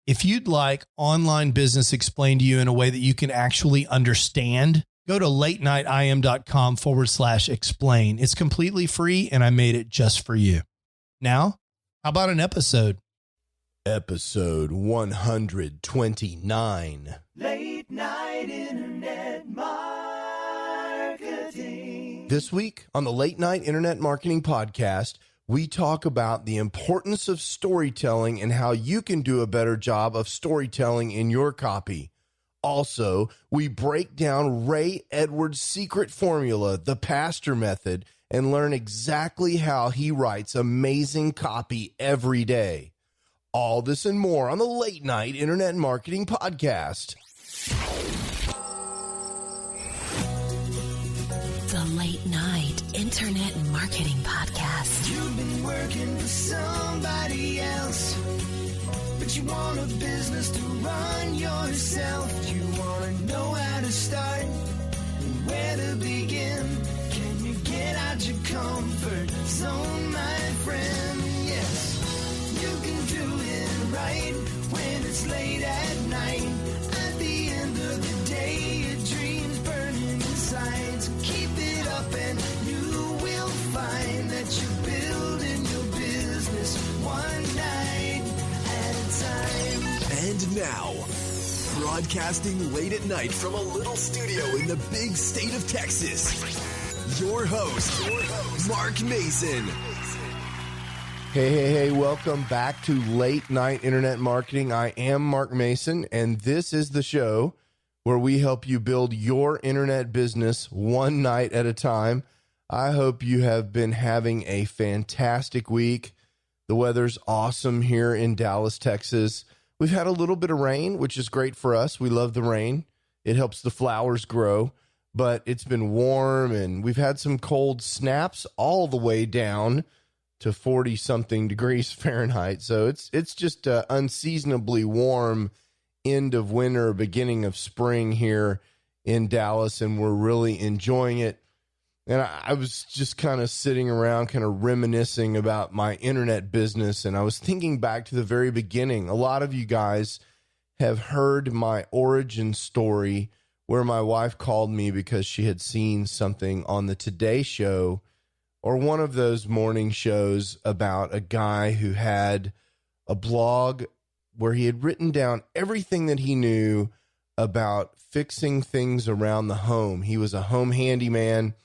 If you'd like online business explained to you in a way that you can actually understand, go to latenightim.com/explain. It's completely free, and I made it just for you. Now, how about an episode? Episode 129. Late Night Internet Marketing. This week on the Late Night Internet Marketing Podcast, we talk about the importance of storytelling and how you can do a better job of storytelling in your copy. Also, we break down Ray Edwards' secret formula, the pastor method, and learn exactly how he writes amazing copy every day. All this and more on the Late Night Internet Marketing Podcast. The Late Night Internet Marketing Podcast. You've been working for somebody else, but you want a business to run yourself. You want to know how to start and where to begin. Can you get out your comfort zone, my friend? Yes, you can do it right when it's late at night. At the end of the day, your dreams burning inside. So keep it up and you will find that you're building your business one night at a time. And now, broadcasting late at night from a little studio in the big state of Texas, your host, Mark Mason. Hey, welcome back to Late Night Internet Marketing. I am Mark Mason, and this is the show where we help you build your internet business one night at a time. I hope you have been having a fantastic week. The weather's awesome here in Dallas, Texas. We've had a little bit of rain, which is great for us. We love the rain. It helps the flowers grow, but it's been warm, and we've had some cold snaps all the way down to 40-something degrees Fahrenheit. So it's just unseasonably warm end of winter, beginning of spring here in Dallas, and we're really enjoying it. And I was just kind of sitting around, kind of reminiscing about my internet business, and I was thinking back to the very beginning. A lot of you guys have heard my origin story where my wife called me because she had seen something on the Today Show or one of those morning shows about a guy who had a blog where he had written down everything that he knew about fixing things around the home. He was a home handyman,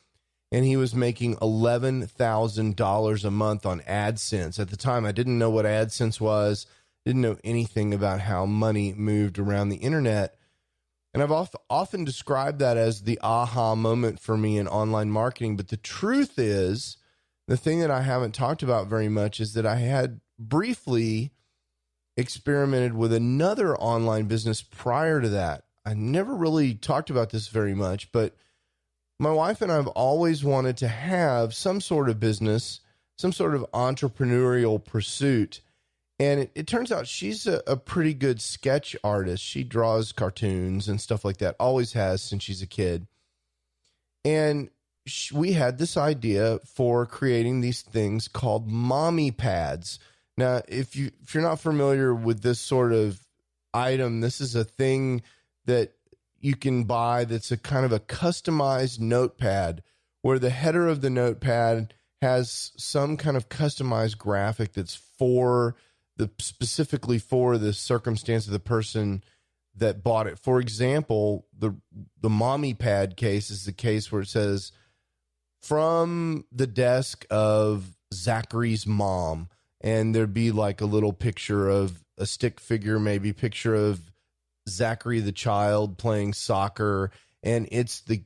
and he was making $11,000 a month on AdSense. At the time, I didn't know what AdSense was, didn't know anything about how money moved around the internet. And I've often described that as the aha moment for me in online marketing. But the truth is, the thing that I haven't talked about very much is that I had briefly experimented with another online business prior to that. I never really talked about this very much, but my wife and I have always wanted to have some sort of business, some sort of entrepreneurial pursuit. And it turns out she's a pretty good sketch artist. She draws cartoons and stuff like that, always has since she's a kid. And we had this idea for creating these things called mommy pads. Now, if you're not familiar with this sort of item, this is a thing that you can buy that's a kind of a customized notepad where the header of the notepad has some kind of customized graphic that's specifically for the circumstance of the person that bought it. For example, the mommy pad case is the case where it says, from the desk of Zachary's mom, and there'd be like a little picture of a stick figure, maybe picture of Zachary the child playing soccer, and it's the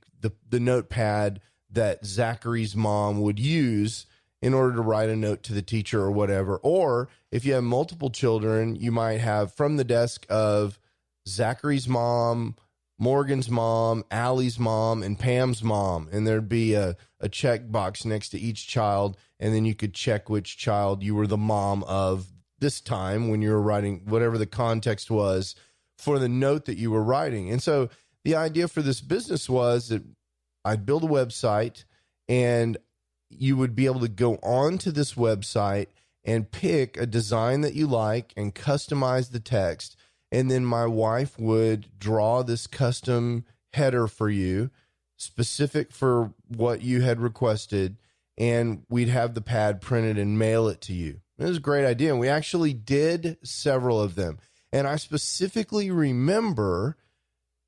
notepad that Zachary's mom would use in order to write a note to the teacher or whatever. Or if you have multiple children, you might have from the desk of Zachary's mom, Morgan's mom, Allie's mom, and Pam's mom. And there'd be a check box next to each child, and then you could check which child you were the mom of this time when you were writing whatever the context was for the note that you were writing. And so the idea for this business was that I'd build a website, and you would be able to go onto this website and pick a design that you like and customize the text. And then my wife would draw this custom header for you, specific for what you had requested, and we'd have the pad printed and mail it to you. It was a great idea, and we actually did several of them. And I specifically remember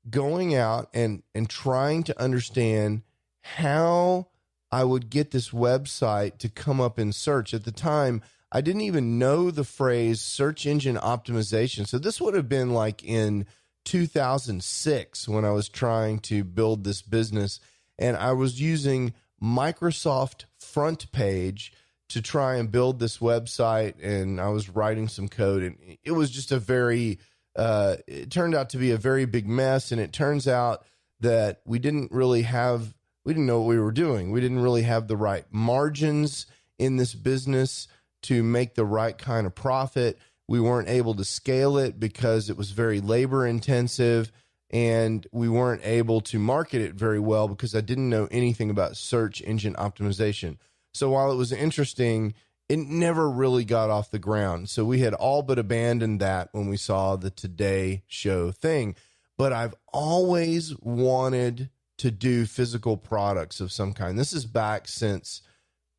going out and trying to understand how I would get this website to come up in search. At the time, I didn't even know the phrase search engine optimization. So this would have been like in 2006 when I was trying to build this business, and I was using Microsoft Front Page to try and build this website, and I was writing some code, and it was just it turned out to be a very big mess. And it turns out that we didn't know what we were doing. We didn't really have the right margins in this business to make the right kind of profit. We weren't able to scale it because it was very labor intensive, and we weren't able to market it very well because I didn't know anything about search engine optimization. So while it was interesting, it never really got off the ground. So we had all but abandoned that when we saw the Today Show thing. But I've always wanted to do physical products of some kind. This is back since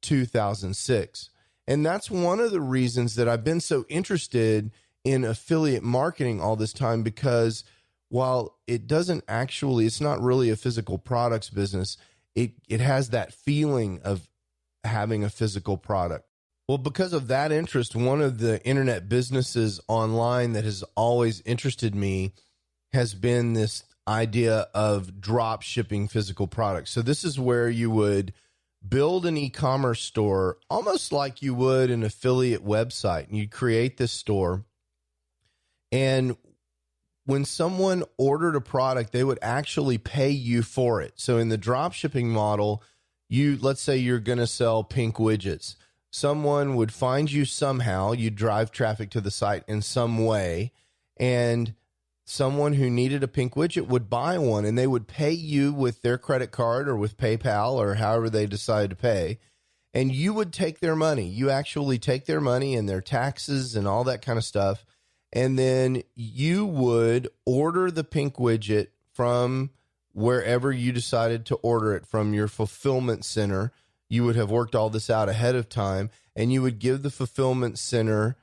2006. And that's one of the reasons that I've been so interested in affiliate marketing all this time, because while it's not really a physical products business, it has that feeling of having a physical product. Well, because of that interest, one of the internet businesses online that has always interested me has been this idea of drop shipping physical products. So this is where you would build an e-commerce store almost like you would an affiliate website, and you'd create this store. And when someone ordered a product, they would actually pay you for it. So in the drop shipping model, let's say you're going to sell pink widgets. Someone would find you somehow, you drive traffic to the site in some way, and someone who needed a pink widget would buy one, and they would pay you with their credit card or with PayPal or however they decided to pay, and you would take their money. You actually take their money and their taxes and all that kind of stuff, and then you would order the pink widget from wherever you decided to order it from, your fulfillment center. You would have worked all this out ahead of time, and you would give the fulfillment center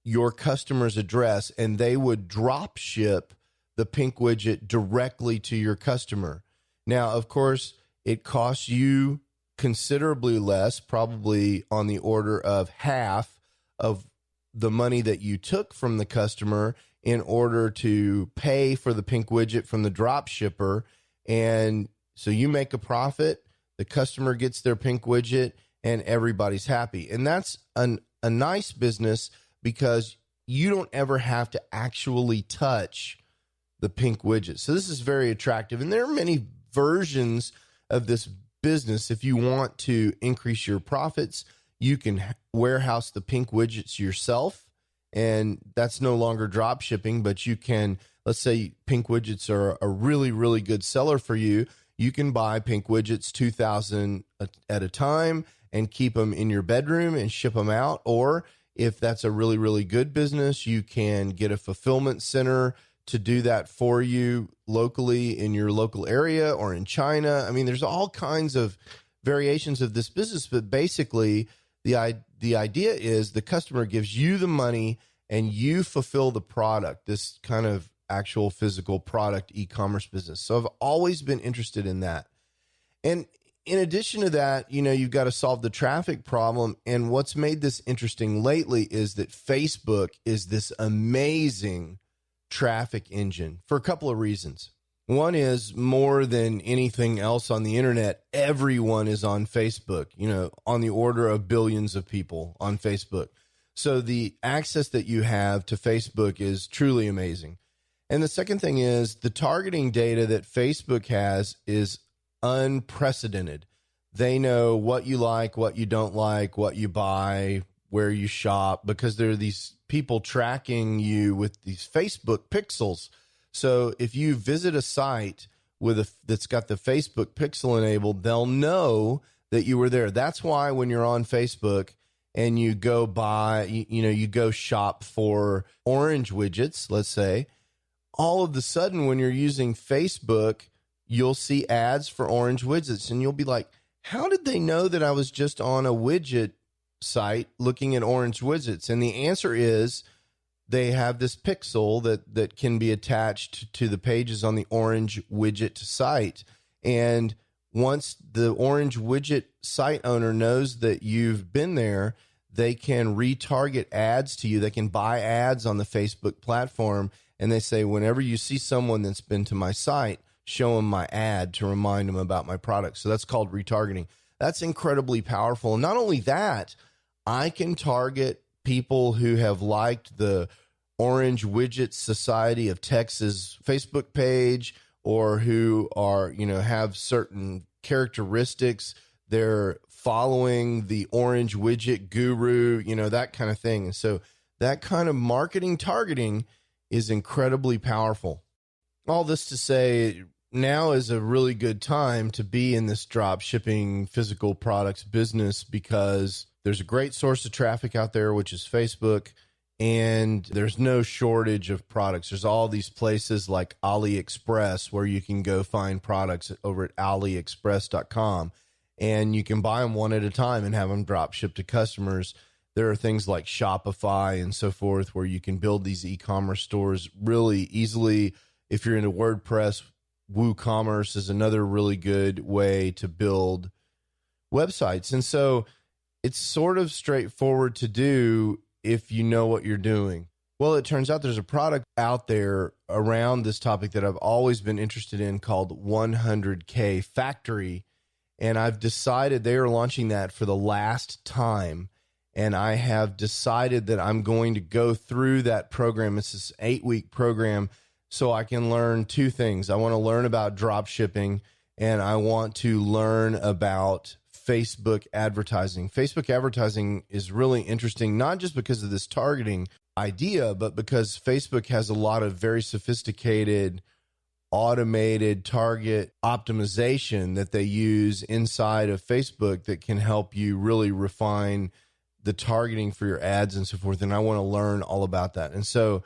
your customer's address, and they would drop ship the pink widget directly to your customer. Now, of course, it costs you considerably less, probably on the order of half of the money that you took from the customer in order to pay for the pink widget from the drop shipper. And so you make a profit, the customer gets their pink widget, and everybody's happy. And that's a nice business, because you don't ever have to actually touch the pink widget. So this is very attractive. And there are many versions of this business. If you want to increase your profits, you can warehouse the pink widgets yourself, and that's no longer drop shipping, but you can, let's say pink widgets are a really, really good seller for you. You can buy pink widgets 2,000 at a time and keep them in your bedroom and ship them out. Or if that's a really, really good business, you can get a fulfillment center to do that for you locally in your local area or in China. I mean, there's all kinds of variations of this business, but basically the idea is the customer gives you the money and you fulfill the product, this kind of actual physical product e-commerce business. So I've always been interested in that. And in addition to that, you've got to solve the traffic problem. And what's made this interesting lately is that Facebook is this amazing traffic engine for a couple of reasons. One is, more than anything else on the internet, everyone is on Facebook, on the order of billions of people on Facebook. So the access that you have to Facebook is truly amazing. And the second thing is, the targeting data that Facebook has is unprecedented. They know what you like, what you don't like, what you buy, where you shop, because there are these people tracking you with these Facebook pixels. So if you visit a site that's got the Facebook pixel enabled, they'll know that you were there. That's why when you're on Facebook and you go buy, you go shop for orange widgets, let's say, all of a sudden when you're using Facebook, you'll see ads for orange widgets and you'll be like, how did they know that I was just on a widget site looking at orange widgets? And the answer is they have this pixel that can be attached to the pages on the orange widget site. And once the orange widget site owner knows that you've been there, they can retarget ads to you. They can buy ads on the Facebook platform. And they say, whenever you see someone that's been to my site, show them my ad to remind them about my product. So that's called retargeting. That's incredibly powerful. And not only that, I can target people who have liked the Orange Widget Society of Texas Facebook page, or who are, have certain characteristics. They're following the Orange Widget Guru, that kind of thing. And so that kind of marketing targeting is incredibly powerful. All this to say, now is a really good time to be in this drop shipping physical products business, because there's a great source of traffic out there, which is Facebook, and there's no shortage of products. There's all these places like AliExpress where you can go find products over at aliexpress.com, and you can buy them one at a time and have them drop shipped to customers. There are things like Shopify and so forth where you can build these e-commerce stores really easily. If you're into WordPress, WooCommerce is another really good way to build websites. And so it's sort of straightforward to do if you know what you're doing. Well, it turns out there's a product out there around this topic that I've always been interested in called 100K Factory. And I've decided they are launching that for the last time. And I have decided that I'm going to go through that program. It's this 8-week program, so I can learn two things. I want to learn about drop shipping, and I want to learn about Facebook advertising. Facebook advertising is really interesting, not just because of this targeting idea, but because Facebook has a lot of very sophisticated automated target optimization that they use inside of Facebook that can help you really refine the targeting for your ads and so forth. And I want to learn all about that. And so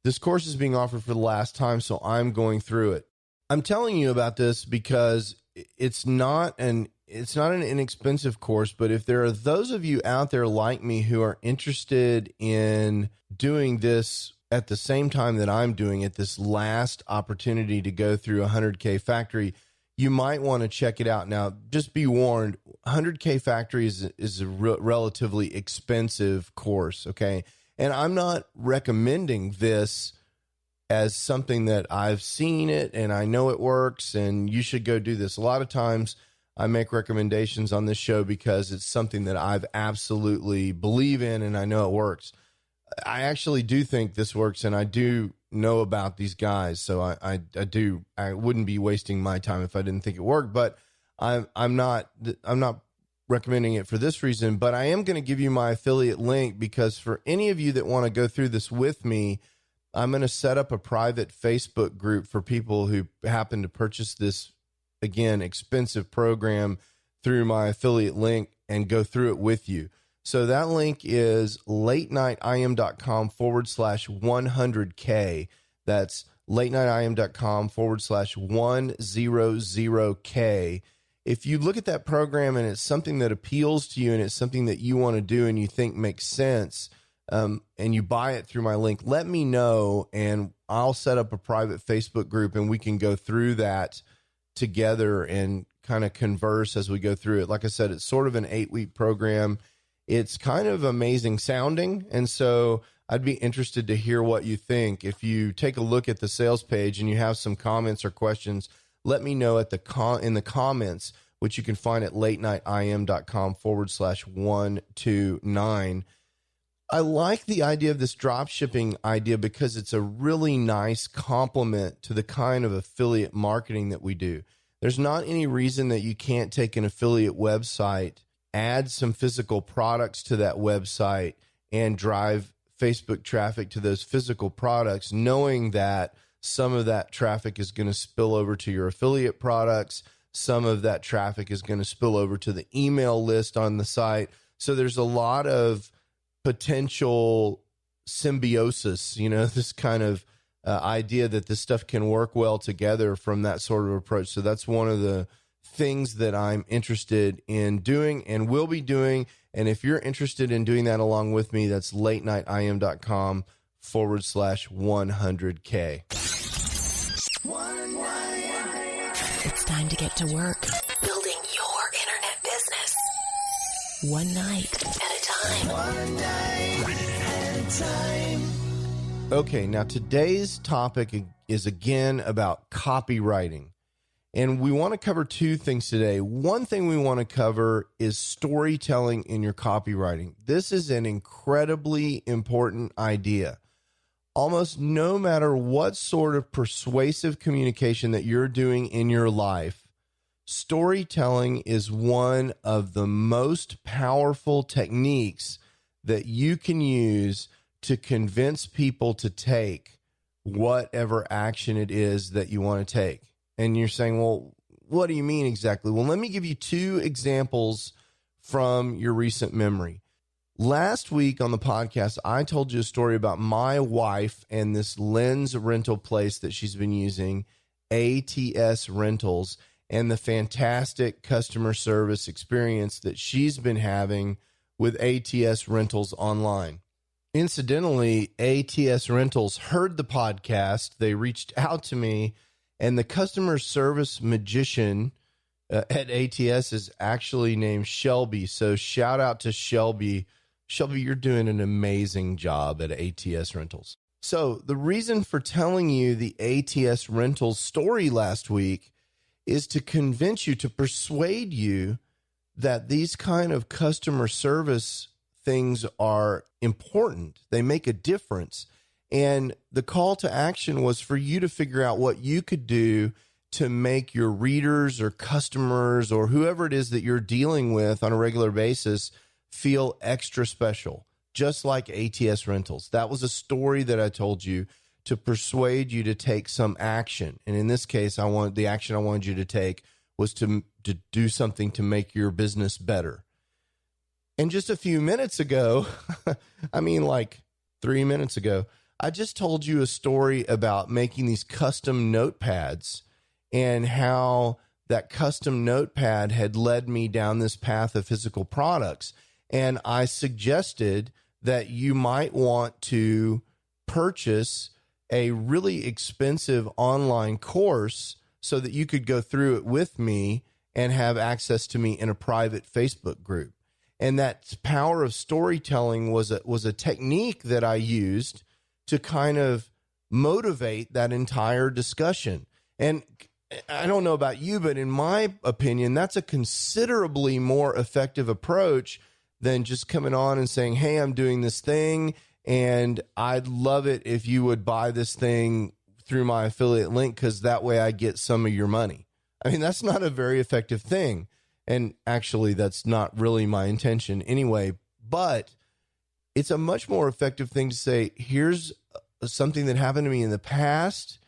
this course is being offered for the last time, so I'm going through it. I'm telling you about this because it's not an inexpensive course, but if there are those of you out there like me who are interested in doing this at the same time that I'm doing it, this last opportunity to go through 100K Factory, you might want to check it out. Now, just be warned, 100K Factory is a relatively expensive course, okay? And I'm not recommending this as something that I've seen it and I know it works and you should go do this. A lot of times I make recommendations on this show because it's something that I've absolutely believe in and I know it works. I actually do think this works, and I do know about these guys. So I wouldn't be wasting my time if I didn't think it worked, but I'm not recommending it for this reason, but I am going to give you my affiliate link, because for any of you that want to go through this with me, I'm going to set up a private Facebook group for people who happen to purchase this, again, expensive program through my affiliate link and go through it with you. So that link is latenightim.com/100K. That's latenightim.com/100K. If you look at that program and it's something that appeals to you and it's something that you want to do and you think makes sense, and you buy it through my link, let me know and I'll set up a private Facebook group and we can go through that together and kind of converse as we go through it. Like I said, it's sort of an 8-week program. It's kind of amazing sounding, and so I'd be interested to hear what you think. If you take a look at the sales page and you have some comments or questions, let me know at in the comments, which you can find at latenightim.com/129. I like the idea of this drop shipping idea because it's a really nice complement to the kind of affiliate marketing that we do. There's not any reason that you can't take an affiliate website, add some physical products to that website, and drive Facebook traffic to those physical products, knowing that some of that traffic is going to spill over to your affiliate products. Some of that traffic is going to spill over to the email list on the site. So there's a lot of potential symbiosis, this kind of idea that this stuff can work well together from that sort of approach. So that's one of the things that I'm interested in doing and will be doing. And if you're interested in doing that along with me, that's latenightim.com/100K. It's time to get to work building your internet business. One night at a time. One night at a time. Okay, now today's topic is again about copywriting. And we want to cover two things today. One thing we want to cover is storytelling in your copywriting. This is an incredibly important idea. Almost no matter what sort of persuasive communication that you're doing in your life, storytelling is one of the most powerful techniques that you can use to convince people to take whatever action it is that you want to take. And you're saying, well, what do you mean exactly? Well, let me give you two examples from your recent memory. Last week on the podcast, I told you a story about my wife and this lens rental place that she's been using, ATS Rentals, and the fantastic customer service experience that she's been having with ATS Rentals online. Incidentally, ATS Rentals heard the podcast. They reached out to me, and the customer service magician at ATS is actually named Shelby. So shout out to Shelby. Shelby, you're doing an amazing job at ATS Rentals. So the reason for telling you the ATS Rentals story last week is to convince you, to persuade you that these kind of customer service things are important. They make a difference. And the call to action was for you to figure out what you could do to make your readers or customers or whoever it is that you're dealing with on a regular basis feel extra special, just like ATS Rentals. That was a story that I told you to persuade you to take some action. And in this case, the action I wanted you to take was to do something to make your business better. And just a few minutes ago, like 3 minutes ago, I just told you a story about making these custom notepads and how that custom notepad had led me down this path of physical products. And I suggested that you might want to purchase a really expensive online course so that you could go through it with me and have access to me in a private Facebook group. And that power of storytelling was a technique that I used to kind of motivate that entire discussion. And I don't know about you, but in my opinion, that's a considerably more effective approach than just coming on and saying, hey, I'm doing this thing, and I'd love it if you would buy this thing through my affiliate link because that way I get some of your money. I mean, that's not a very effective thing. And actually, that's not really my intention anyway, but it's a much more effective thing to say, here's something that happened to me in the past.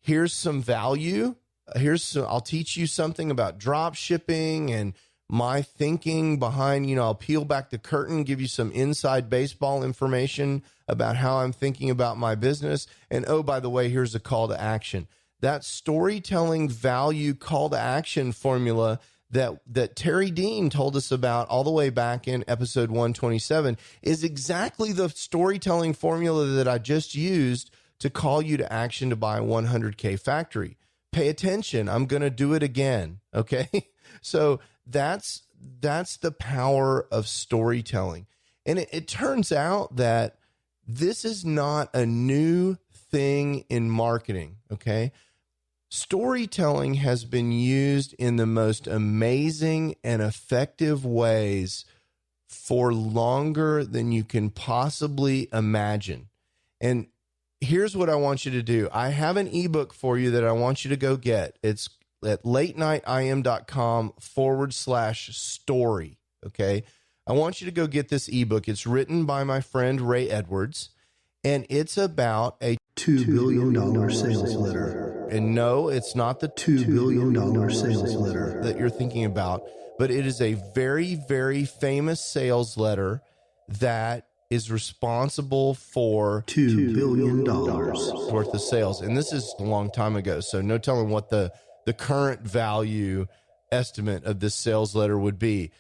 Here's some value. I'll teach you something about drop shipping and my thinking behind, I'll peel back the curtain, give you some inside baseball information about how I'm thinking about my business. And oh, by the way, here's a call to action. That storytelling value call to action formula that Terry Dean told us about all the way back in episode 127 is exactly the storytelling formula that I just used to call you to action to buy a 100K factory. Pay attention. I'm going to do it again. Okay. So that's the power of storytelling. And it turns out that this is not a new thing in marketing. Okay. Storytelling has been used in the most amazing and effective ways for longer than you can possibly imagine. And here's what I want you to do. I have an ebook for you that I want you to go get. It's at latenightim.com/story. Okay. I want you to go get this ebook. It's written by my friend Ray Edwards, and it's about a $2 billion sales letter. And no, it's not the $2 billion sales letter that you're thinking about, but it is a very, very famous sales letter that is responsible for $2 billion worth of sales. And this is a long time ago, so no telling what the current value estimate of this sales letter would be.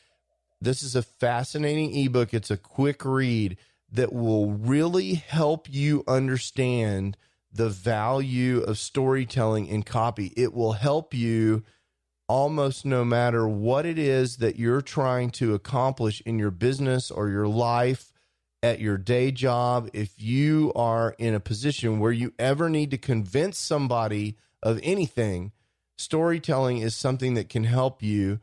This is a fascinating ebook. It's a quick read that will really help you understand the value of storytelling in copy. It will help you almost no matter what it is that you're trying to accomplish in your business or your life, at your day job. If you are in a position where you ever need to convince somebody of anything, storytelling is something that can help you.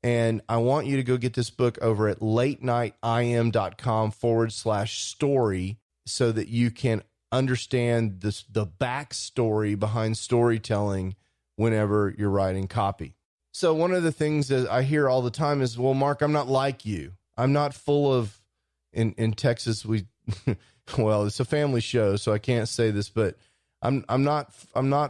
And I want you to go get this book over at latenightim.com/story so that you can understand the backstory behind storytelling whenever you're writing copy. So one of the things that I hear all the time is, well, Mark, I'm not like you. I'm not full of, in Texas, well, it's a family show, so I can't say this, but I'm not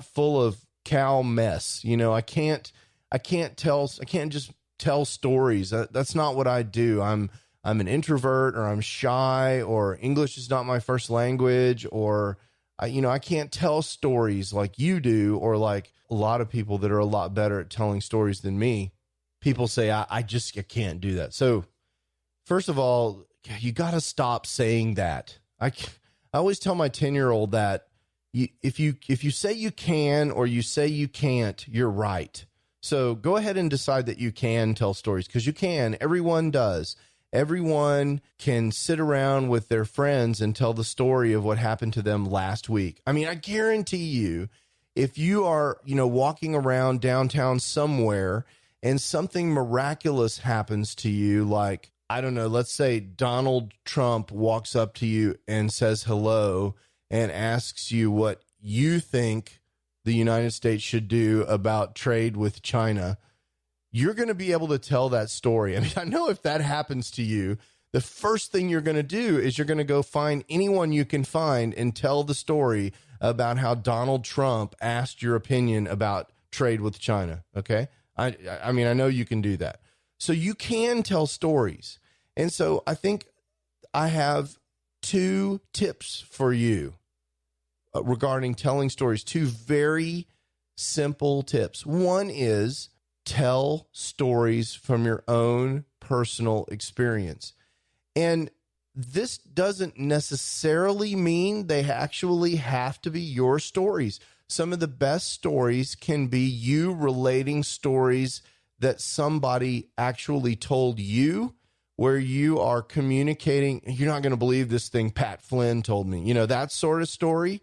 full of cow mess. You know, I can't just tell stories. That's not what I do. I'm an introvert, or I'm shy, or English is not my first language, or I can't tell stories like you do, or like a lot of people that are a lot better at telling stories than me. People say I can't do that. So first of all, you got to stop saying that. I always tell my 10-year-old that if you say you can or you say you can't, you're right. So go ahead and decide that you can tell stories, because you can. Everyone does. Everyone can sit around with their friends and tell the story of what happened to them last week. I mean, I guarantee you, if you are, walking around downtown somewhere and something miraculous happens to you, like, I don't know, let's say Donald Trump walks up to you and says hello and asks you what you think the United States should do about trade with China, you're going to be able to tell that story. I mean, I know if that happens to you, the first thing you're going to do is you're going to go find anyone you can find and tell the story about how Donald Trump asked your opinion about trade with China. Okay. I mean, I know you can do that. So you can tell stories. And so I think I have 2 tips for you regarding telling stories, 2 very simple tips. One is tell stories from your own personal experience. And this doesn't necessarily mean they actually have to be your stories. Some of the best stories can be you relating stories that somebody actually told you, where you are communicating. You're not going to believe this thing Pat Flynn told me, that sort of story.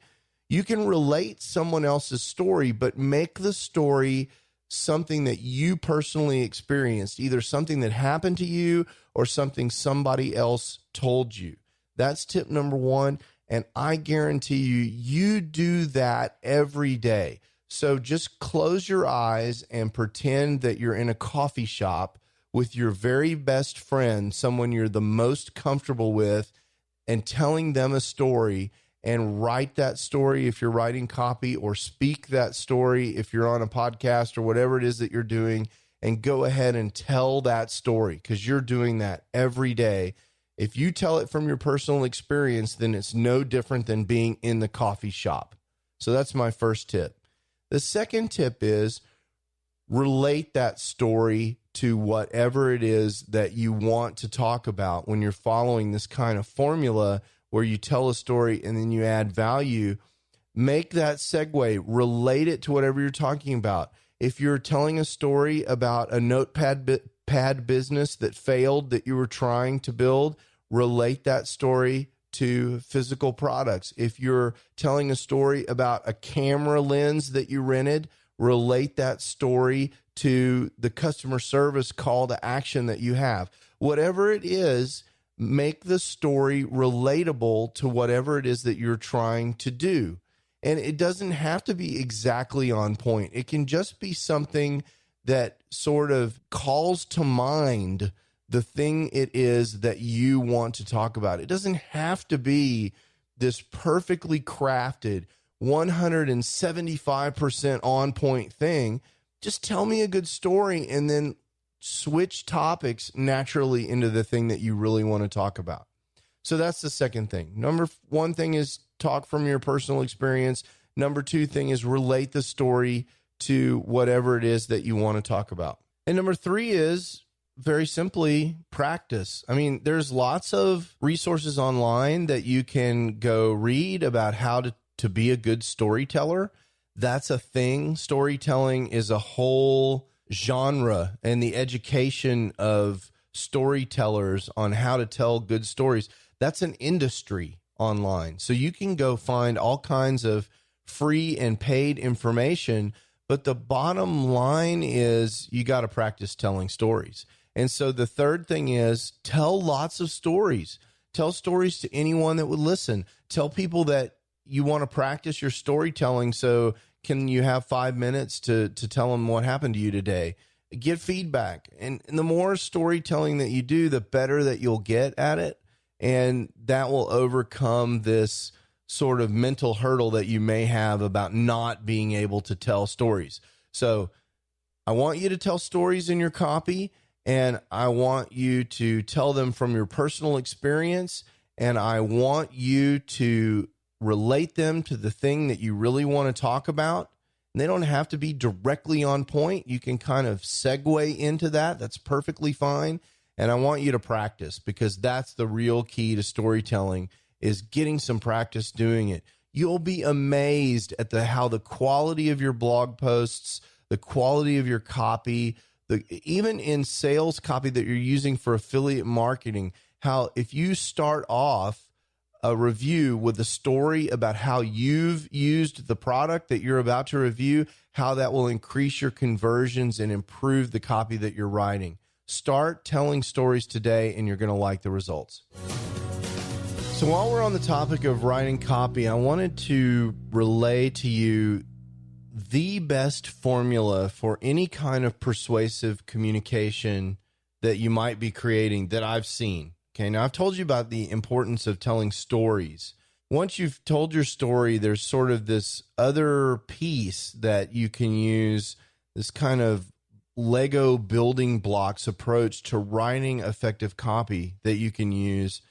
You can relate someone else's story, but make the story something that you personally experienced, either something that happened to you or something somebody else told you. That's tip number 1. And I guarantee you do that every day. So just close your eyes and pretend that you're in a coffee shop with your very best friend, someone you're the most comfortable with, and telling them a story, and write that story if you're writing copy, or speak that story if you're on a podcast or whatever it is that you're doing, and go ahead and tell that story, because you're doing that every day. If you tell it from your personal experience, then it's no different than being in the coffee shop. So that's my first tip. The second tip is relate that story to whatever it is that you want to talk about. When you're following this kind of formula where you tell a story and then you add value, make that segue, relate it to whatever you're talking about. If you're telling a story about a notepad business that failed that you were trying to build, relate that story to physical products. If you're telling a story about a camera lens that you rented, relate that story to the customer service call to action that you have. Whatever it is, make the story relatable to whatever it is that you're trying to do. And it doesn't have to be exactly on point. It can just be something that sort of calls to mind the thing it is that you want to talk about. It doesn't have to be this perfectly crafted 175% on point thing. Just tell me a good story and then switch topics naturally into the thing that you really want to talk about. So that's the second thing. Number one thing is talk from your personal experience. Number two thing is relate the story to whatever it is that you want to talk about. And number three is very simply practice. I mean, there's lots of resources online that you can go read about how to be a good storyteller. That's a thing. Storytelling is a whole genre, and the education of storytellers on how to tell good stories, that's an industry online. So you can go find all kinds of free and paid information, but the bottom line is you got to practice telling stories. And so the third thing is tell lots of stories. Tell stories to anyone that would listen. Tell people that you want to practice your storytelling. So can you have 5 minutes to tell them what happened to you today? Get feedback. And the more storytelling that you do, the better that you'll get at it. And that will overcome this sort of mental hurdle that you may have about not being able to tell stories. So I want you to tell stories in your copy, and I want you to tell them from your personal experience, and I want you to relate them to the thing that you really want to talk about. And they don't have to be directly on point. You can kind of segue into that. That's perfectly fine. And I want you to practice, because that's the real key to storytelling, is getting some practice doing it. You'll be amazed at how the quality of your blog posts, the quality of your copy, even in sales copy that you're using for affiliate marketing, how if you start off a review with a story about how you've used the product that you're about to review, how that will increase your conversions and improve the copy that you're writing. Start telling stories today, and you're going to like the results. So while we're on the topic of writing copy, I wanted to relay to you the best formula for any kind of persuasive communication that you might be creating that I've seen. Okay, now I've told you about the importance of telling stories. Once you've told your story, there's sort of this other piece that you can use, this kind of Lego building blocks approach to writing effective copy that you can use,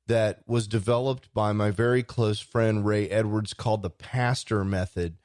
that was developed by my very close friend Ray Edwards, called the Pastor Method.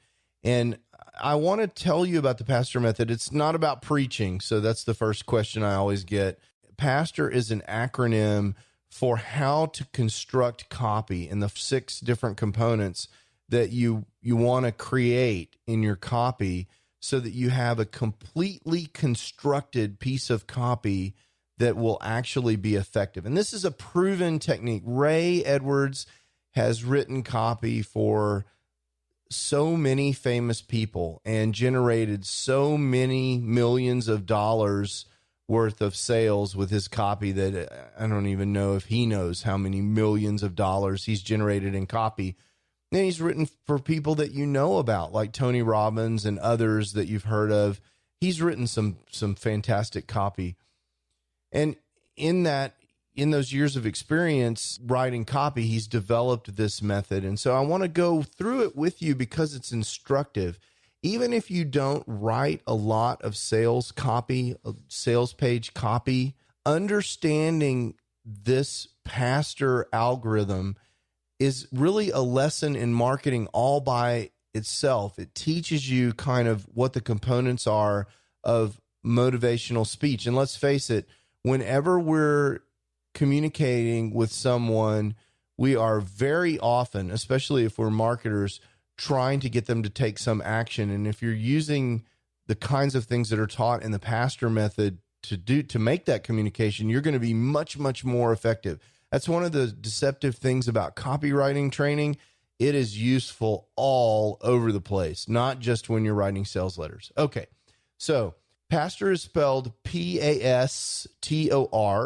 And I want to tell you about the Pastor Method. It's not about preaching, so that's the first question I always get. Pastor is an acronym for how to construct copy and the 6 different components that you want to create in your copy, so that you have a completely constructed piece of copy that will actually be effective. And this is a proven technique. Ray Edwards has written copy for so many famous people and generated so many millions of dollars worth of sales with his copy that I don't even know if he knows how many millions of dollars he's generated in copy. And he's written for people that you know about, like Tony Robbins and others that you've heard of. He's written some fantastic copy. And in those years of experience writing copy, he's developed this method. And so I want to go through it with you because it's instructive. Even if you don't write a lot of sales copy, sales page copy, understanding this Pastor algorithm is really a lesson in marketing all by itself. It teaches you kind of what the components are of motivational speech. And let's face it, whenever we're communicating with someone, we are very often, especially if we're marketers, trying to get them to take some action. And if you're using the kinds of things that are taught in the Pastor Method to make that communication, you're going to be much, much more effective. That's one of the deceptive things about copywriting training. It is useful all over the place, not just when you're writing sales letters. Okay, so Pastor is spelled Pastor,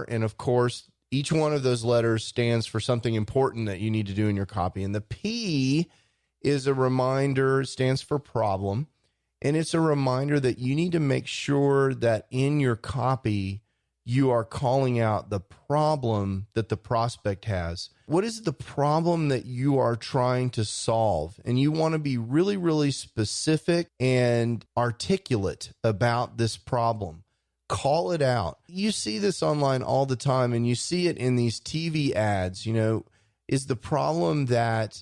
and of course, each one of those letters stands for something important that you need to do in your copy. And the P is a reminder, it stands for problem, and it's a reminder that you need to make sure that in your copy, you are calling out the problem that the prospect has. What is the problem that you are trying to solve? And you want to be really, really specific and articulate about this problem. Call it out. You see this online all the time, and you see it in these TV ads. Is the problem that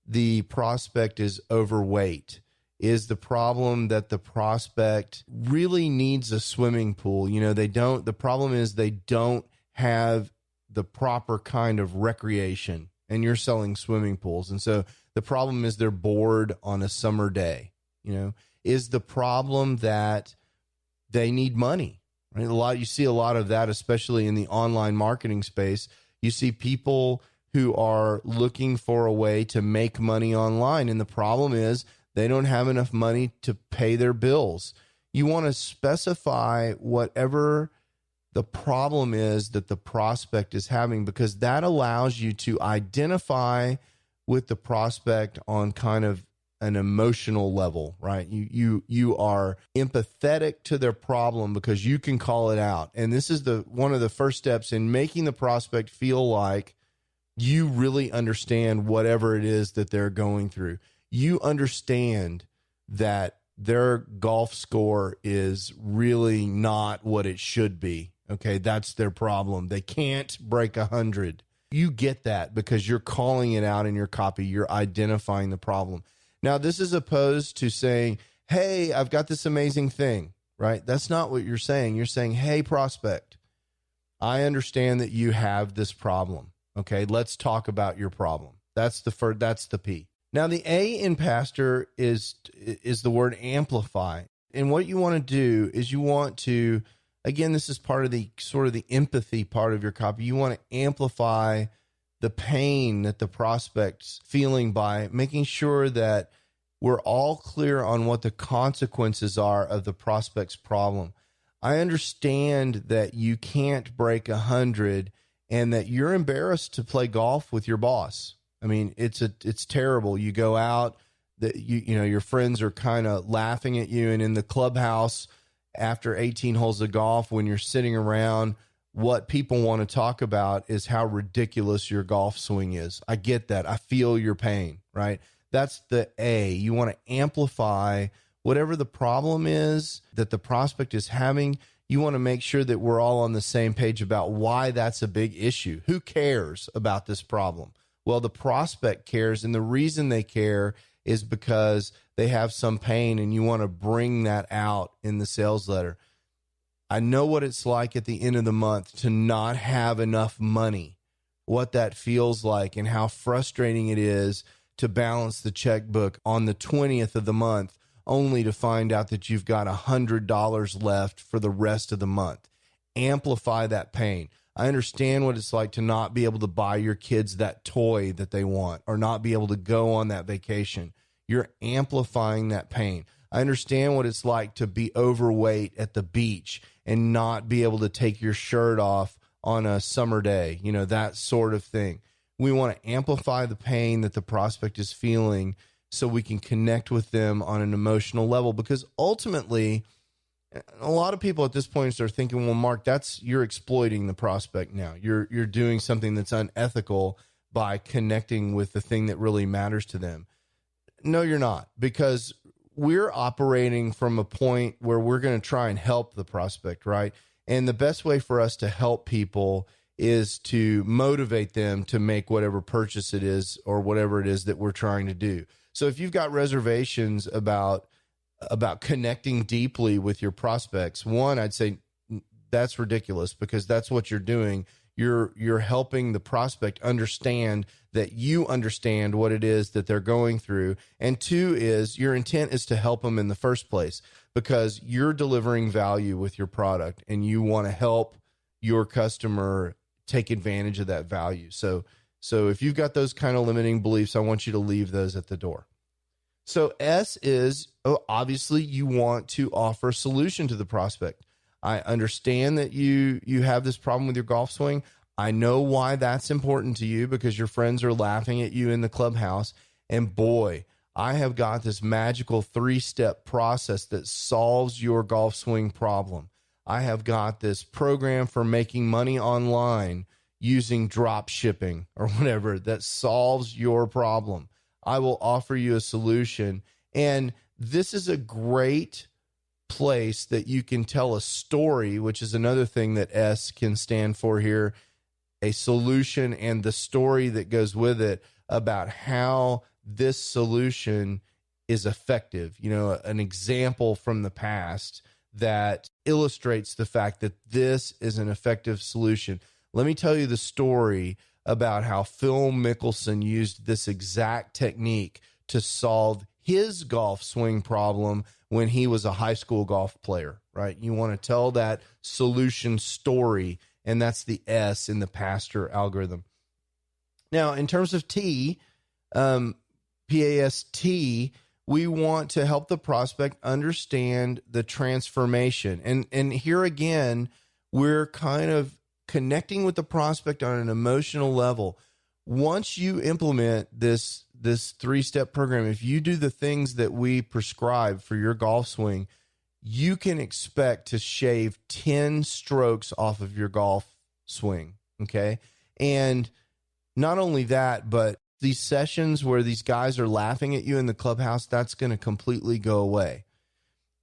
the prospect is overweight? Is the problem that the prospect really needs a swimming pool? The problem is they don't have the proper kind of recreation, and you're selling swimming pools. And so the problem is they're bored on a summer day. Is the problem that they need money? Right? You see a lot of that, especially in the online marketing space. You see people who are looking for a way to make money online, and the problem is they don't have enough money to pay their bills. You want to specify whatever the problem is that the prospect is having, because that allows you to identify with the prospect on kind of an emotional level, right? You are empathetic to their problem because you can call it out. And this is one of the first steps in making the prospect feel like you really understand whatever it is that they're going through. You understand that their golf score is really not what it should be. Okay, that's their problem. They can't break 100. You get that because you're calling it out in your copy. You're identifying the problem. Now, this is opposed to saying, hey, I've got this amazing thing, right? That's not what you're saying. You're saying, hey, prospect, I understand that you have this problem. Okay, let's talk about your problem. That's the P. Now, the A in pastor is the word amplify. And what you want to do is you want to, again, this is part of the sort of the empathy part of your copy. You want to amplify the pain that the prospect's feeling by making sure that we're all clear on what the consequences are of the prospect's problem. I understand that you can't break 100 and that you're embarrassed to play golf with your boss. I mean, it's terrible. You go out, your friends are kind of laughing at you, and in the clubhouse after 18 holes of golf, when you're sitting around, what people want to talk about is how ridiculous your golf swing is. I get that. I feel your pain, right? That's the A. You want to amplify whatever the problem is that the prospect is having. You want to make sure that we're all on the same page about why that's a big issue. Who cares about this problem? Well, the prospect cares, and the reason they care is because they have some pain, and you want to bring that out in the sales letter. I know what it's like at the end of the month to not have enough money, what that feels like, and how frustrating it is to balance the checkbook on the 20th of the month, only to find out that you've got $100 left for the rest of the month. Amplify that pain. I understand what it's like to not be able to buy your kids that toy that they want, or not be able to go on that vacation. You're amplifying that pain. I understand what it's like to be overweight at the beach and not be able to take your shirt off on a summer day, that sort of thing. We want to amplify the pain that the prospect is feeling so we can connect with them on an emotional level, because ultimately, a lot of people at this point are thinking, well, Mark, you're exploiting the prospect now. You're doing something that's unethical by connecting with the thing that really matters to them. No, you're not, because we're operating from a point where we're going to try and help the prospect, right? And the best way for us to help people is to motivate them to make whatever purchase it is or whatever it is that we're trying to do. So if you've got reservations about connecting deeply with your prospects, one, I'd say that's ridiculous, because that's what you're doing. You're helping the prospect understand that you understand what it is that they're going through. And two is your intent is to help them in the first place, because you're delivering value with your product and you want to help your customer take advantage of that value. So if you've got those kind of limiting beliefs, I want you to leave those at the door. So S is, obviously, you want to offer a solution to the prospect. I understand that you have this problem with your golf swing. I know why that's important to you, because your friends are laughing at you in the clubhouse. And boy, I have got this magical 3-step process that solves your golf swing problem. I have got this program for making money online using drop shipping or whatever that solves your problem. I will offer you a solution. And this is a great place that you can tell a story, which is another thing that S can stand for here, a solution and the story that goes with it about how this solution is effective. You know, an example from the past that illustrates the fact that this is an effective solution. Let me tell you the story about how Phil Mickelson used this exact technique to solve his golf swing problem when he was a high school golf player, right? You want to tell that solution story, and that's the S in the PASTOR algorithm. Now, in terms of T, PAST, we want to help the prospect understand the transformation. And here again, we're kind of connecting with the prospect on an emotional level. Once you implement this 3-step program, if you do the things that we prescribe for your golf swing, you can expect to shave 10 strokes off of your golf swing, okay? And not only that, but these sessions where these guys are laughing at you in the clubhouse, that's going to completely go away.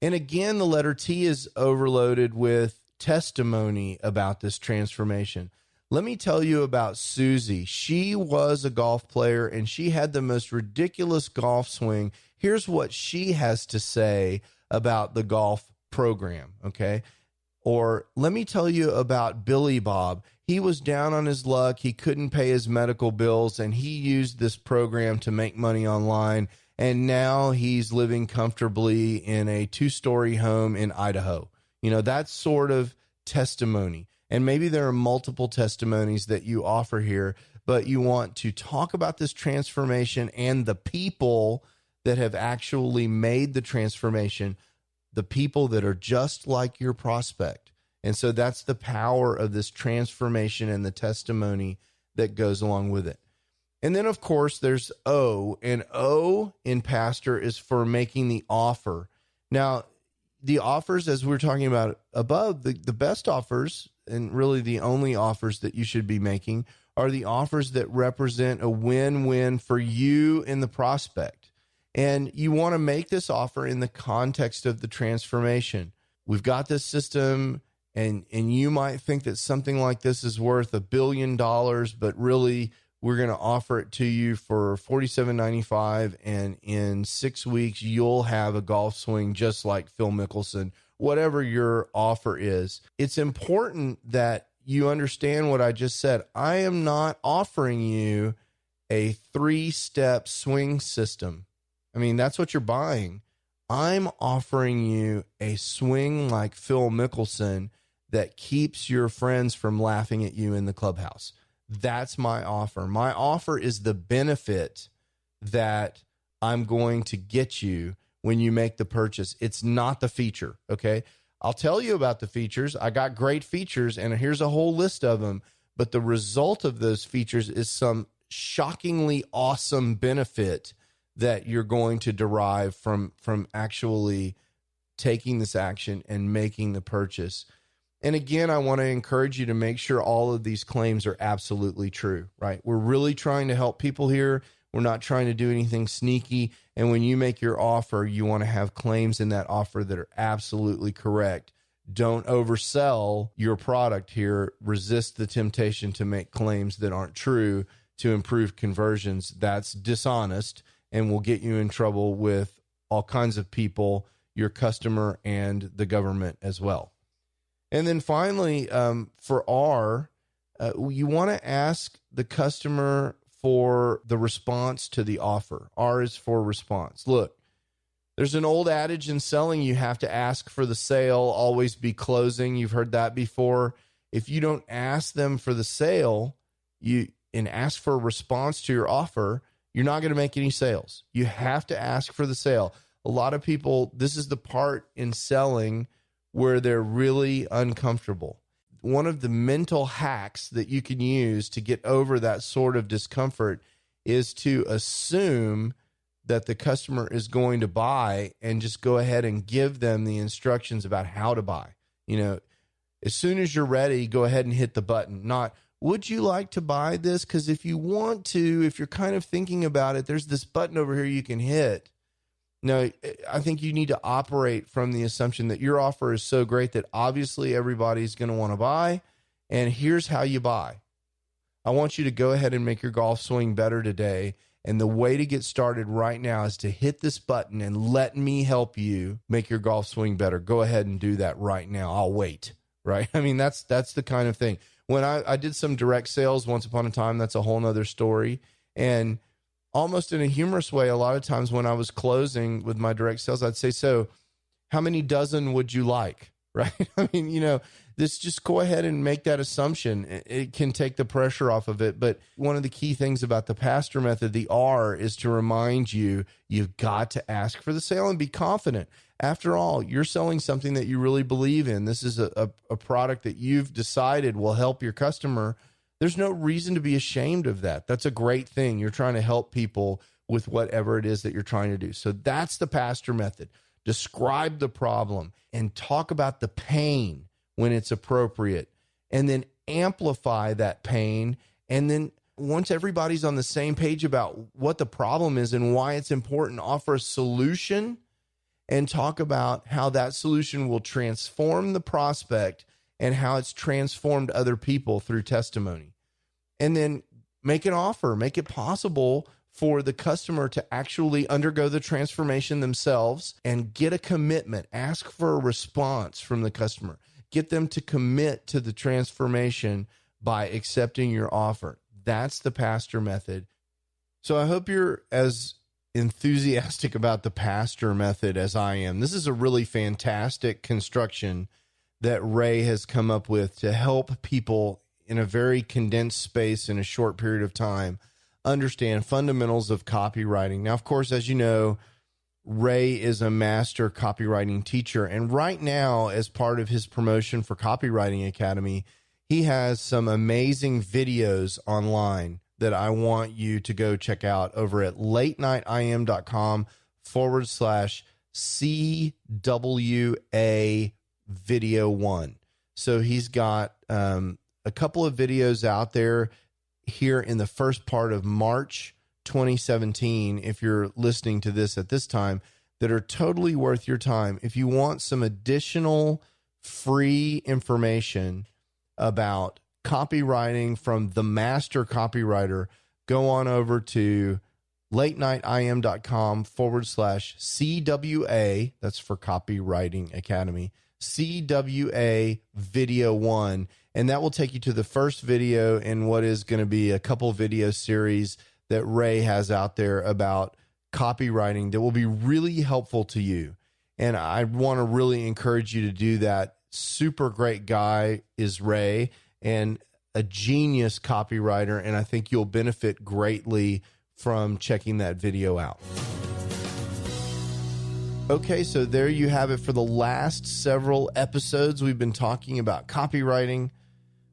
And again, the letter T is overloaded with testimony about this transformation. Let me tell you about Susie. She was a golf player and she had the most ridiculous golf swing. Here's what she has to say about the golf program, okay? Or let me tell you about Billy Bob. He was down on his luck. He couldn't pay his medical bills, and he used this program to make money online. And now he's living comfortably in a 2-story home in Idaho. You know, that's sort of testimony. And maybe there are multiple testimonies that you offer here, but you want to talk about this transformation and the people that have actually made the transformation, the people that are just like your prospect. And so that's the power of this transformation and the testimony that goes along with it. And then, of course, there's O, and O in PASTOR is for making the offer. Now, the offers, as we were talking about above, the best offers, and really the only offers that you should be making, are the offers that represent a win-win for you and the prospect. And you want to make this offer in the context of the transformation. We've got this system, and you might think that something like this is worth $1 billion, but really we're going to offer it to you for $47.95, and in 6 weeks you'll have a golf swing just like Phil Mickelson. Whatever your offer is, it's important that you understand what I just said. I am not offering you a 3-step swing system. I mean, that's what you're buying. I'm offering you a swing like Phil Mickelson that keeps your friends from laughing at you in the clubhouse. That's my offer. My offer is the benefit that I'm going to get you when you make the purchase. It's not the feature, okay? I'll tell you about the features. I got great features, and here's a whole list of them. But the result of those features is some shockingly awesome benefit that you're going to derive from actually taking this action and making the purchase. And again, I want to encourage you to make sure all of these claims are absolutely true, right? We're really trying to help people here. We're not trying to do anything sneaky. And when you make your offer, you want to have claims in that offer that are absolutely correct. Don't oversell your product here. Resist the temptation to make claims that aren't true to improve conversions. That's dishonest and will get you in trouble with all kinds of people, your customer, and the government as well. And then finally, for R, you want to ask the customer for the response to the offer. R is for response. Look, there's an old adage in selling, you have to ask for the sale, always be closing. You've heard that before. If you don't ask them for the sale and ask for a response to your offer, you're not going to make any sales. You have to ask for the sale. A lot of people, this is the part in selling where they're really uncomfortable. One of the mental hacks that you can use to get over that sort of discomfort is to assume that the customer is going to buy and just go ahead and give them the instructions about how to buy. You know, As soon as you're ready, go ahead and hit the button. Not, would you like to buy this? Because if you want to, if you're kind of thinking about it, there's this button over here you can hit. No, I think you need to operate from the assumption that your offer is so great that obviously everybody's going to want to buy. And here's how you buy. I want you to go ahead and make your golf swing better today. And the way to get started right now is to hit this button and let me help you make your golf swing better. Go ahead and do that right now. I'll wait, right? I mean, that's the kind of thing. When I did some direct sales once upon a time, that's a whole nother story. And almost in a humorous way, a lot of times when I was closing with my direct sales, I'd say, so how many dozen would you like, right? I mean, this, just go ahead and make that assumption. It can take the pressure off of it. But one of the key things about the pastor method, the R, is to remind you, you've got to ask for the sale and be confident. After all, you're selling something that you really believe in. This is a product that you've decided will help your customer. There's no reason to be ashamed of that. That's a great thing. You're trying to help people with whatever it is that you're trying to do. So that's the pastor method. Describe the problem and talk about the pain when it's appropriate, and then amplify that pain. And then once everybody's on the same page about what the problem is and why it's important, offer a solution and talk about how that solution will transform the prospect and how it's transformed other people through testimony. And then make an offer, make it possible for the customer to actually undergo the transformation themselves and get a commitment. Ask for a response from the customer. Get them to commit to the transformation by accepting your offer. That's the pastor method. So I hope you're as enthusiastic about the pastor method as I am. This is a really fantastic construction that Ray has come up with to help people in a very condensed space in a short period of time understand fundamentals of copywriting. Now, of course, as you know, Ray is a master copywriting teacher. And right now, as part of his promotion for Copywriting Academy, he has some amazing videos online that I want you to go check out over at latenightim.com/CWA video 1. So he's got a couple of videos out there here in the first part of March 2017, if you're listening to this at this time, that are totally worth your time. If you want some additional free information about copywriting from the master copywriter, go on over to latenightim.com/CWA. That's for Copywriting Academy. CWA video 1. And that will take you to the first video in what is going to be a couple video series that Ray has out there about copywriting that will be really helpful to you. And I want to really encourage you to do that. Super great guy is Ray, and a genius copywriter. And I think you'll benefit greatly from checking that video out. Okay, so there you have it. For the last several episodes, we've been talking about copywriting.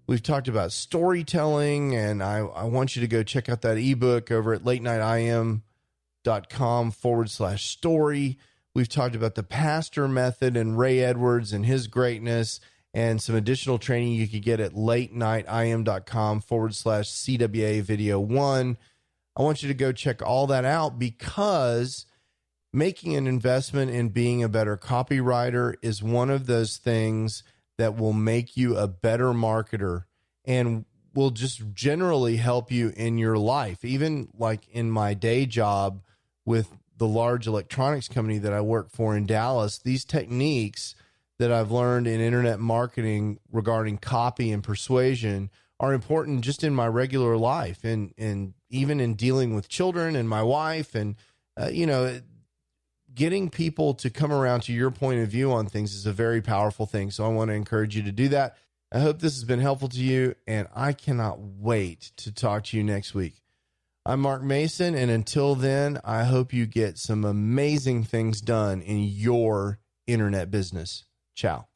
We've talked about storytelling, and I want you to go check out that ebook over at latenightim.com/story. We've talked about the pastor method and Ray Edwards and his greatness, and some additional training you could get at latenightim.com/CWA video 1. I want you to go check all that out, because making an investment in being a better copywriter is one of those things that will make you a better marketer and will just generally help you in your life. Even like in my day job with the large electronics company that I work for in Dallas, these techniques that I've learned in internet marketing regarding copy and persuasion are important just in my regular life, and even in dealing with children and my wife, and getting people to come around to your point of view on things is a very powerful thing. So I want to encourage you to do that. I hope this has been helpful to you, and I cannot wait to talk to you next week. I'm Mark Mason, and until then, I hope you get some amazing things done in your internet business. Ciao.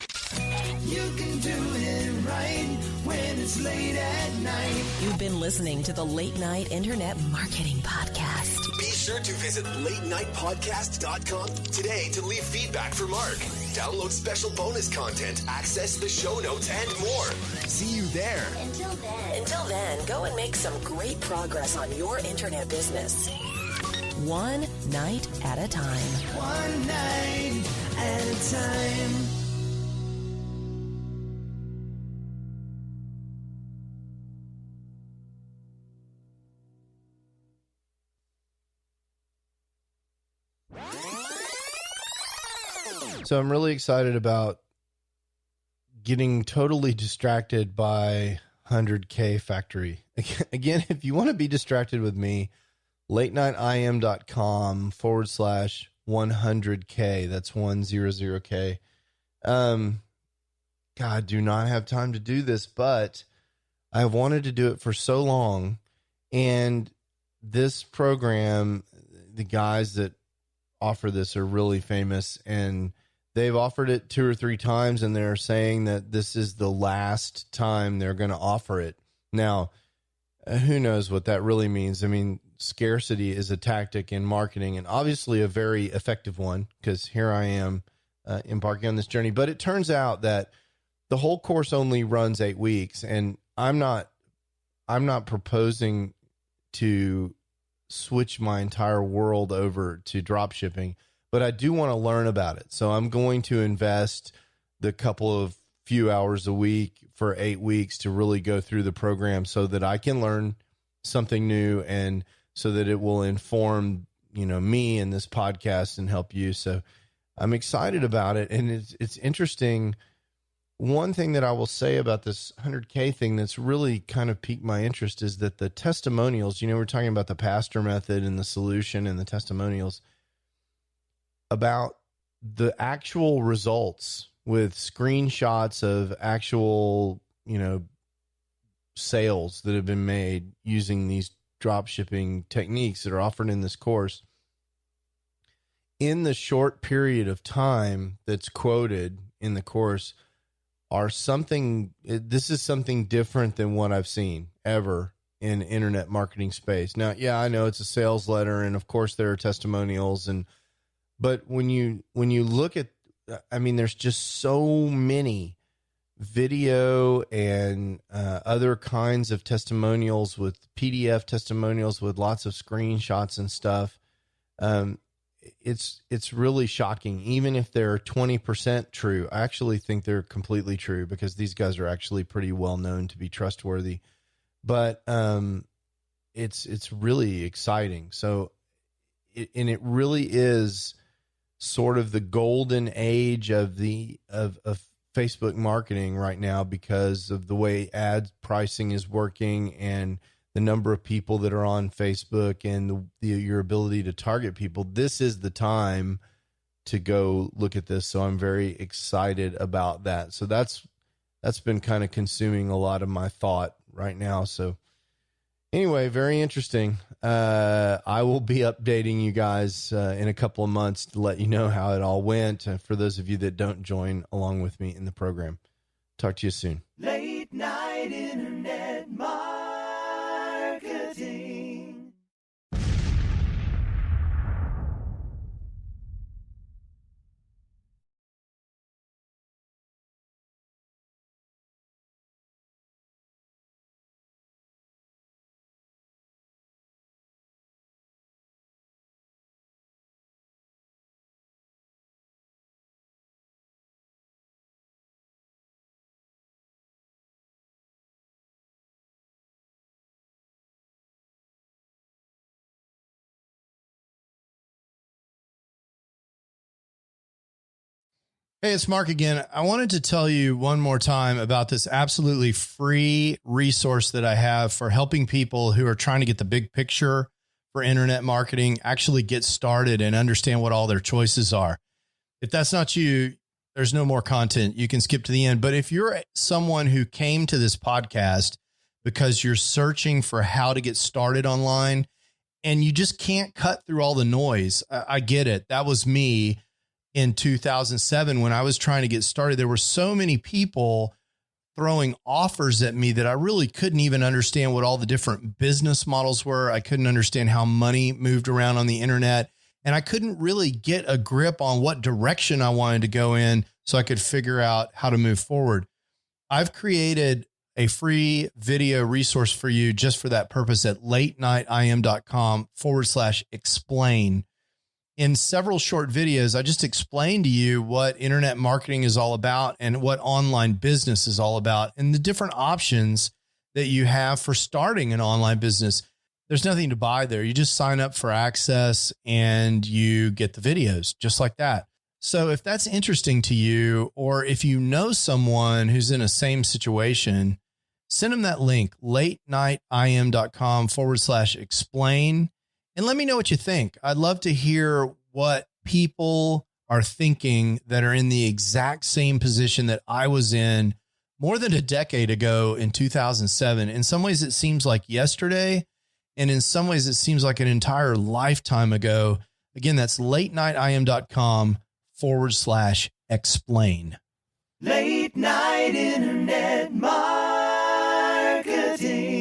You can do it right when it's late at night. You've been listening to the Late Night Internet Marketing Podcast. Be sure to visit latenightpodcast.com today to leave feedback for Mark. Download special bonus content, access the show notes, and more. See you there. Until then, go and make some great progress on your internet business. One night at a time. One night at a time. So I'm really excited about getting totally distracted by 100K Factory. Again, if you want to be distracted with me, latenitim.com/100K. That's 100K. God, do not have time to do this, but I have wanted to do it for so long. And this program, the guys that offer this are really famous, and they've offered it 2 or 3 times, and they're saying that this is the last time they're going to offer it. Now, who knows what that really means? I mean, scarcity is a tactic in marketing, and obviously a very effective one, because here I am embarking on this journey. But it turns out that the whole course only runs 8 weeks, and I'm not proposing to switch my entire world over to drop shipping, but I do want to learn about it. So I'm going to invest the couple of few hours a week for 8 weeks to really go through the program so that I can learn something new, and so that it will inform, me and this podcast and help you. So I'm excited about it. And it's interesting. One thing that I will say about this 100K thing that's really kind of piqued my interest is that the testimonials, we're talking about the pastor method and the solution and the testimonials, about the actual results with screenshots of actual, sales that have been made using these drop shipping techniques that are offered in this course. In the short period of time that's quoted in the course this is something different than what I've seen ever in internet marketing space. Now, yeah, I know it's a sales letter, and of course there are testimonials, but when you look at, there's just so many video and other kinds of testimonials, with PDF testimonials with lots of screenshots and stuff. It's really shocking. Even if they're 20% true, I actually think they're completely true, because these guys are actually pretty well known to be trustworthy. But it's really exciting. So it really is sort of the golden age of Facebook marketing right now, because of the way ad pricing is working and the number of people that are on Facebook and your ability to target people. This is the time to go look at this. So I'm very excited about that. So that's been kind of consuming a lot of my thought right now. So anyway, very interesting. I will be updating you guys in a couple of months to let you know how it all went. For those of you that don't join along with me in the program, talk to you soon. Late night internet marketing. Hey, it's Mark again. I wanted to tell you one more time about this absolutely free resource that I have for helping people who are trying to get the big picture for internet marketing, actually get started and understand what all their choices are. If that's not you, there's no more content. You can skip to the end. But if you're someone who came to this podcast because you're searching for how to get started online and you just can't cut through all the noise, I get it. That was me. In 2007, when I was trying to get started, there were so many people throwing offers at me that I really couldn't even understand what all the different business models were. I couldn't understand how money moved around on the internet. And I couldn't really get a grip on what direction I wanted to go in so I could figure out how to move forward. I've created a free video resource for you just for that purpose at latenightim.com/explain. In several short videos, I just explained to you what internet marketing is all about and what online business is all about and the different options that you have for starting an online business. There's nothing to buy there. You just sign up for access and you get the videos just like that. So if that's interesting to you, or if you know someone who's in a same situation, send them that link, latenightim.com/explain. And let me know what you think. I'd love to hear what people are thinking that are in the exact same position that I was in more than a decade ago in 2007. In some ways, it seems like yesterday. And in some ways, it seems like an entire lifetime ago. Again, that's latenightim.com/explain. Late night internet marketing.